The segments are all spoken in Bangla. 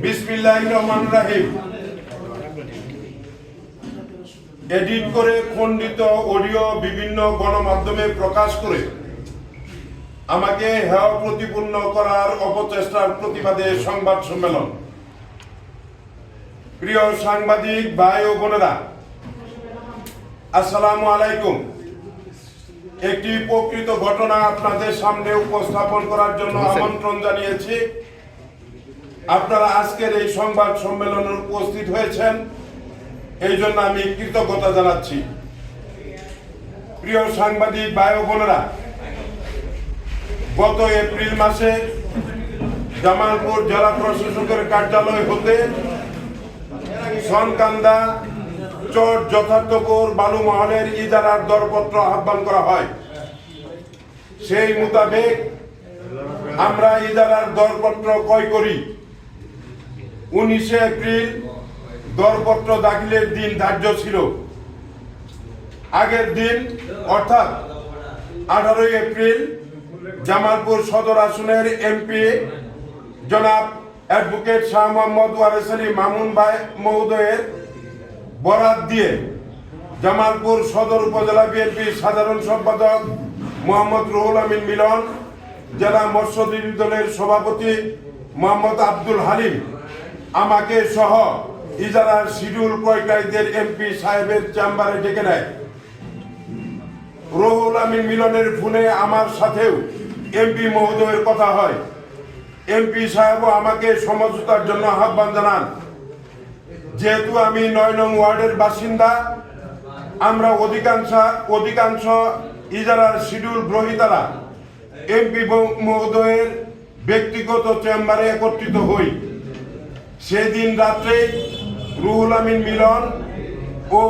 বিসমিল্লাহির রহমানির রহিম। এডিট করে খণ্ডিত অডিও বিভিন্ন গণমাধ্যমে প্রকাশ করে আমাকে হেয় প্রতিপন্ন করার অপচেষ্টার প্রতিবাদে সংবাদ সম্মেলন। প্রিয় সাংবাদিক ভাই ও বোনেরা, আসসালামু আলাইকুম। একটি প্রকৃত ঘটনা আপনাদের সামনে উপস্থাপন করার জন্য আমন্ত্রণ জানিয়েছি। আপনারা আজকের এই সংবাদ সম্মেলনে উপস্থিত হয়েছেন, এই জন্য আমি কৃতজ্ঞতা জানাচ্ছি। প্রিয় সাংবাদিক ভাই ও বোনেরা, গত এপ্রিল মাসে জামালপুর জেলা প্রশাসকের কার্যালয় হতে সনকান্দা চর যথার্থপুর বালু মহলের ইজারার দরপত্র আহ্বান করা হয়। সেই মোতাবেক আমরা ইজারার দরপত্র ক্রয় করি। 19 এপ্রিল দরপত্র দাখিলের দিন ধার্য ছিল। আগের দিন অর্থাৎ 18 এপ্রিল জামালপুর সদর আসনের এমপি জনাব অ্যাডভোকেট শাহ মোহাম্মদ ওয়ারেস আলী মামুন ভাই মহোদয়ের বরাত দিয়ে জামালপুর সদর উপজেলা বিএনপি সাধারণ সম্পাদক মোহাম্মদ রুহুল আমিন মিলন, জেলা মৎস্যজীবী দলের সভাপতি মোহাম্মদ আব্দুল হালিম আমাকে সহ ইজারার শিডিউল ক্রয়কারীদের এমপি সাহেবের চেম্বারে ডেকে নেয়। রুহুল আমিন মিলনের ফোনে আমার সাথেও এমপি মহোদয়ের কথা হয়। এমপি সাহেবও আমাকে সমঝোতার জন্য আহ্বান জানান। যেহেতু আমি 9 নং ওয়ার্ডের বাসিন্দা, আমরা অধিকাংশ ইজারার শিডিউল গ্রহীতারা এমপি মহোদয়ের ব্যক্তিগত চেম্বারে একত্রিত হই। সেদিন রাত্রে রুহুল আমিন মিলন ও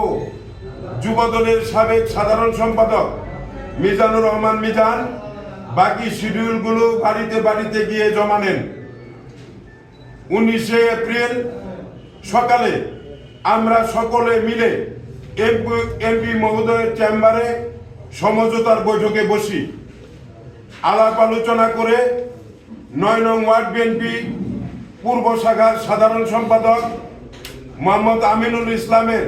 যুবদলের সাবেক সাধারণ সম্পাদক মিজানুর রহমান মিজান বাকি শিডিউলগুলো বাড়িতে গিয়ে জমা নেন। 19 এপ্রিল সকালে আমরা সকলে মিলে এমপি মহোদয়ের চেম্বারে সমঝোতার বৈঠকে বসি। আলাপ আলোচনা করে 9 নং ওয়ার্ড বিএনপি পূর্ব শাখার সাধারণ সম্পাদক মোহাম্মদ আমিনুল ইসলামের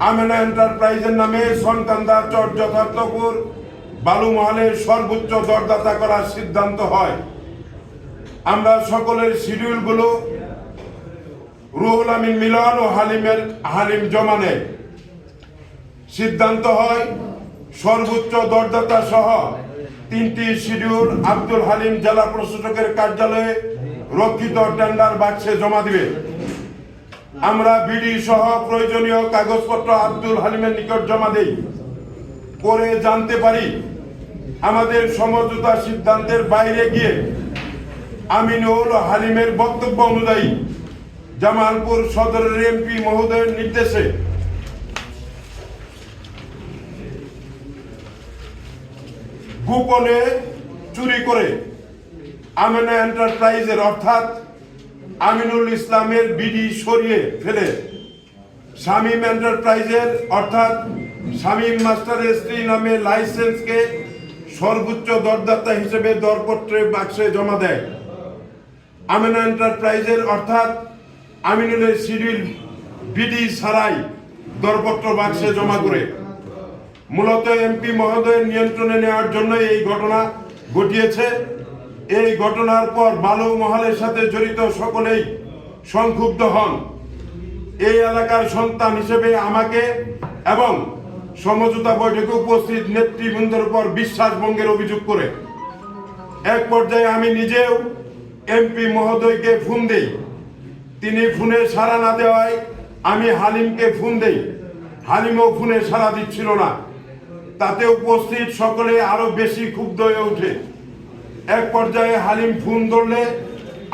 আমেনা এন্টারপ্রাইজের নামে সনকান্দা চর যথার্থপুর বালু মহলের সর্বোচ্চ দরদাতা করার সিদ্ধান্ত হয়। আমরা সকলের শিডিউলগুলো রুহুল আমিন মিলন ও হালিম জমা নেয়। সিদ্ধান্ত হয় সর্বোচ্চ দরদাতা সহ 3টি শিডিউল আব্দুল হালিম জেলা প্রশাসকের কার্যালয়ে রক্ষিত টেন্ডার বাক্সে জমা দিবে। আমরা বিডি সহ প্রয়োজনীয় কাগজপত্র আব্দুল হালিমের নিকট জমা দেই। পরে জানতে পারি আমাদের সমঝোতা সিদ্ধান্তের বাইরে গিয়ে আমিনুল হালিমের বক্তব্য অনুযায়ী জামালপুর সদরের এমপি মহোদয়ের নির্দেশে গোপনে চুরি করে আমেনা এন্টারপ্রাইজের অর্থাৎ আমিনুল ইসলামের বিডি সরিয়ে ফেলে শামীম এন্টারপ্রাইজের অর্থাৎ শামীম মাস্টারের স্ত্রী নামে লাইসেন্সকে সর্বোচ্চ দরদাতা হিসেবে দরপত্রের বাক্সে জমা দেয়। আমেনা এন্টারপ্রাইজের অর্থাৎ আমিনুলের শিডিউল বিডি ছাড়াই দরপত্র বাক্সে জমা করে মূলত এমপি মহোদয়ের নিয়ন্ত্রণে নেওয়ার জন্য এই ঘটনা ঘটিয়েছে। এই ঘটনার পর বালু মহলের সাথে জড়িত সকলেই সংক্ষুব্ধ হন। এই এলাকার সন্তান হিসেবে আমাকে এবং সমঝোতা বৈঠকে উপস্থিত নেতৃবৃন্দের উপর বিশ্বাস ভঙ্গের অভিযোগ করে এক পর্যায়ে আমি নিজেও এমপি মহোদয়কে ফোন দেই। তিনি ফোনে সাড়া না দেওয়ায় আমি হালিমকে ফোন দেই। হালিমও ফোনে সাড়া দিচ্ছিল না। তাতে উপস্থিত সকলে আরো বেশি ক্ষুব্ধ হয়ে ওঠে। এক পর্যায়ে হালিম ফোন ধরলে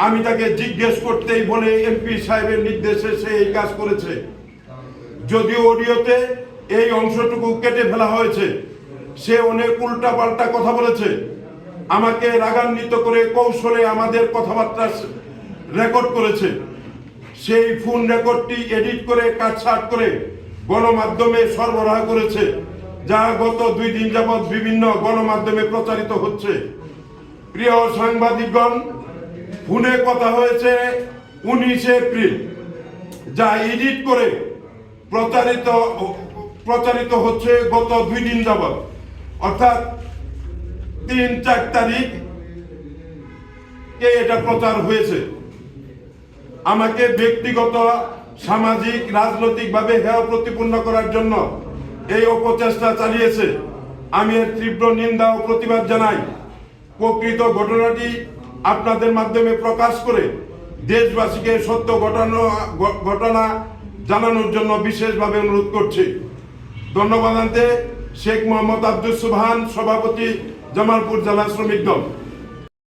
আমি তাকে জিজ্ঞেস করতেই বলে এমপি সাহেবের নির্দেশে সে এই কাজ করেছে। যদিও অডিওতে এই অংশটুকু কেটে ফেলা হয়েছে, সে অনেক উল্টাপাল্টা কথা বলেছে। আমাকে রাগান্বিত করে কৌশলে আমাদের কথাবার্তা রেকর্ড করেছে। সেই ফোন রেকর্ডটি এডিট করে কাটছাঁট করে গণমাধ্যমে সরবরাহ করেছে, যা গত 2 দিন যাবৎ বিভিন্ন গণমাধ্যমে প্রচারিত হচ্ছে। প্রিয় সাংবাদিকগণ, ফোনে কথা হয়েছে 19 এপ্রিল, যা এডিট করে প্রচারিত হচ্ছে গত 2 দিন যাবৎ, অর্থাৎ 3-4 তারিখ এটা প্রচার হয়েছে। আমাকে ব্যক্তিগত, সামাজিক, রাজনৈতিকভাবে হেয় প্রতিপন্ন করার জন্য এই অপচেষ্টা চালিয়েছে। আমি এর তীব্র নিন্দা ও প্রতিবাদ জানাই। প্রকৃত ঘটনাটি আপনাদের মাধ্যমে প্রকাশ করে দেশবাসীকে সত্য ঘটনা জানানোর জন্য বিশেষভাবে অনুরোধ করছি। ধন্যবাদ জানাতে শেখ মোহাম্মদ আব্দুল সুবহান, সভাপতি, জামালপুর জেলা শ্রমিক দল।